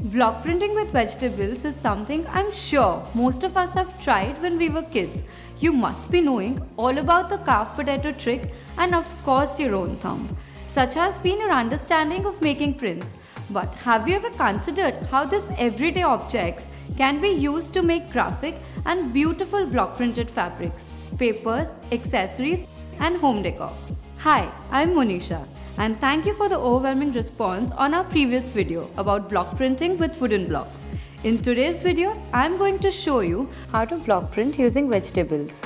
Block printing with vegetables is something I'm sure most of us have tried when we were kids. You must be knowing all about the carved potato trick and of course your own thumb. Such has been your understanding of making prints. But have you ever considered how these everyday objects can be used to make graphic and beautiful block printed fabrics, papers, accessories, and home decor? Hi, I'm Monisha, and thank you for the overwhelming response on our previous video about block printing with wooden blocks. In today's video, I'm going to show you how to block print using vegetables.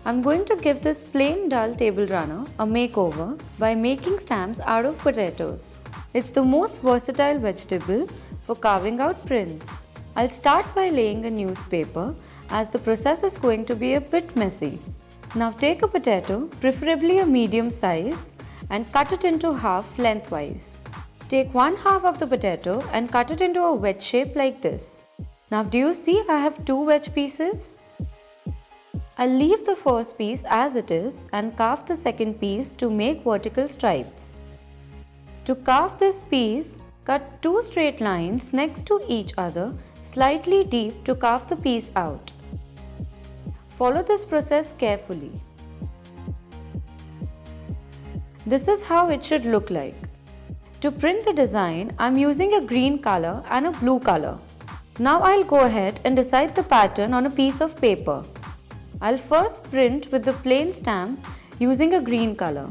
I'm going to give this plain dull table runner a makeover by making stamps out of potatoes. It's the most versatile vegetable for carving out prints. I'll start by laying a newspaper as the process is going to be a bit messy. Now take a potato, preferably a medium size, and cut it into half lengthwise. Take one half of the potato and cut it into a wedge shape like this. Now do you see I have two wedge pieces? I'll leave the first piece as it is and carve the second piece to make vertical stripes. To carve this piece, cut two straight lines next to each other, slightly deep to carve the piece out. Follow this process carefully. This is how it should look like. To print the design, I'm using a green color and a blue color. Now I'll go ahead and decide the pattern on a piece of paper. I'll first print with the plain stamp using a green color,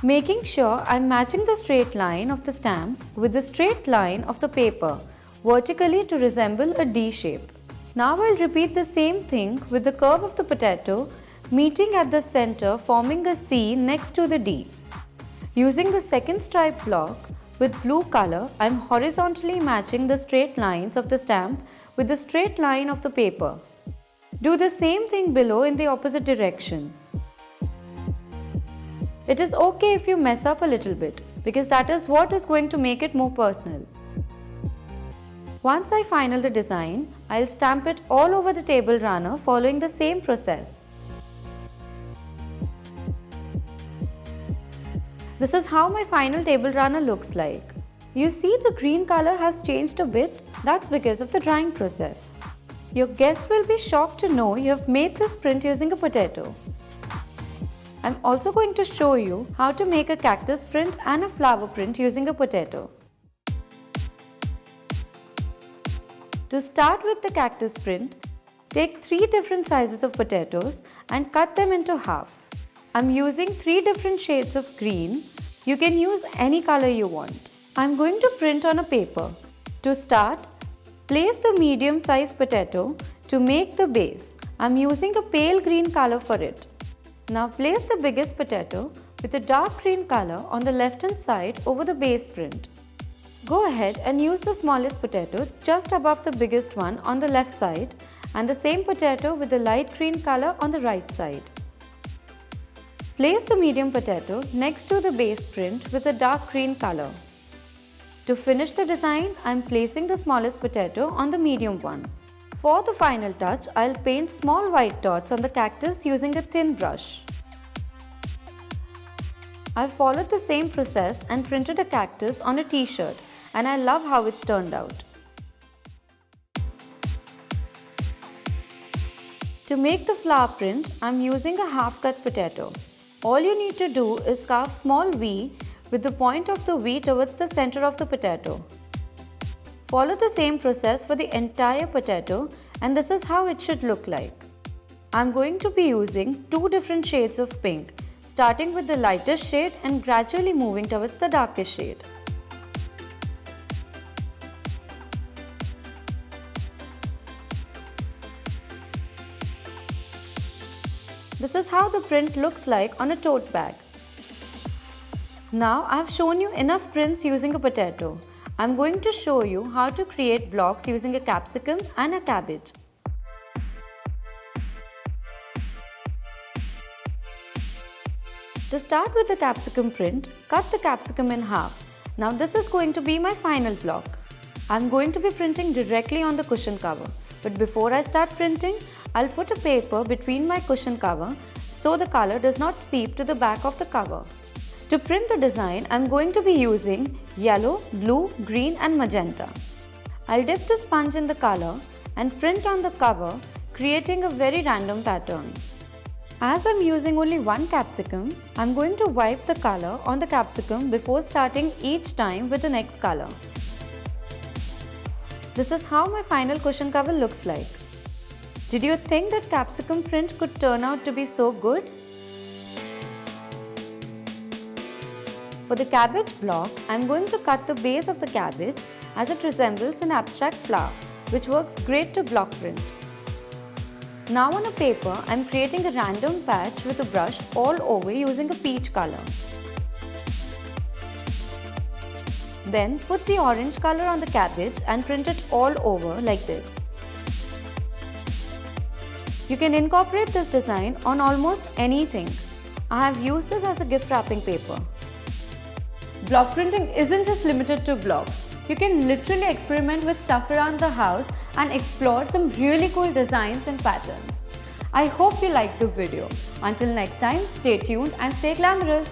making sure I'm matching the straight line of the stamp with the straight line of the paper vertically to resemble a D shape. Now I'll repeat the same thing with the curve of the potato meeting at the center, forming a C next to the D. Using the second stripe block with blue color, I'm horizontally matching the straight lines of the stamp with the straight line of the paper. Do the same thing below in the opposite direction. It is okay if you mess up a little bit, because that is what is going to make it more personal. Once I final the design, I'll stamp it all over the table runner following the same process. This is how my final table runner looks like. You see the green color has changed a bit. That's because of the drying process. Your guests will be shocked to know you have made this print using a potato. I'm also going to show you how to make a cactus print and a flower print using a potato. To start with the cactus print, take 3 different sizes of potatoes and cut them into half. I'm using 3 different shades of green. You can use any color you want. I'm going to print on a paper. To start, place the medium-sized potato to make the base. I'm using a pale green color for it. Now place the biggest potato with a dark green color on the left-hand side over the base print. Go ahead and use the smallest potato just above the biggest one on the left side and the same potato with the light green color on the right side. Place the medium potato next to the base print with a dark green color. To finish the design, I'm placing the smallest potato on the medium one. For the final touch, I'll paint small white dots on the cactus using a thin brush. I've followed the same process and printed a cactus on a t-shirt, and I love how it's turned out. To make the flower print, I'm using a half-cut potato. All you need to do is carve small V with the point of the V towards the center of the potato. Follow the same process for the entire potato, and this is how it should look like. I'm going to be using 2 different shades of pink, starting with the lightest shade and gradually moving towards the darkest shade. This is how the print looks like on a tote bag. Now I've shown you enough prints using a potato. I'm going to show you how to create blocks using a capsicum and a cabbage. To start with the capsicum print, cut the capsicum in half. Now this is going to be my final block. I'm going to be printing directly on the cushion cover. But before I start printing, I'll put a paper between my cushion cover so the color does not seep to the back of the cover. To print the design, I'm going to be using yellow, blue, green and magenta. I'll dip the sponge in the color and print on the cover, creating a very random pattern. As I'm using only one capsicum, I'm going to wipe the color on the capsicum before starting each time with the next color. This is how my final cushion cover looks like. Did you think that capsicum print could turn out to be so good? For the cabbage block, I'm going to cut the base of the cabbage as it resembles an abstract flower, which works great to block print. Now on a paper, I'm creating a random patch with a brush all over using a peach color. Then put the orange color on the cabbage and print it all over like this. You can incorporate this design on almost anything. I have used this as a gift wrapping paper. Block printing isn't just limited to blocks. You can literally experiment with stuff around the house and explore some really cool designs and patterns. I hope you liked the video. Until next time, stay tuned and stay glamorous.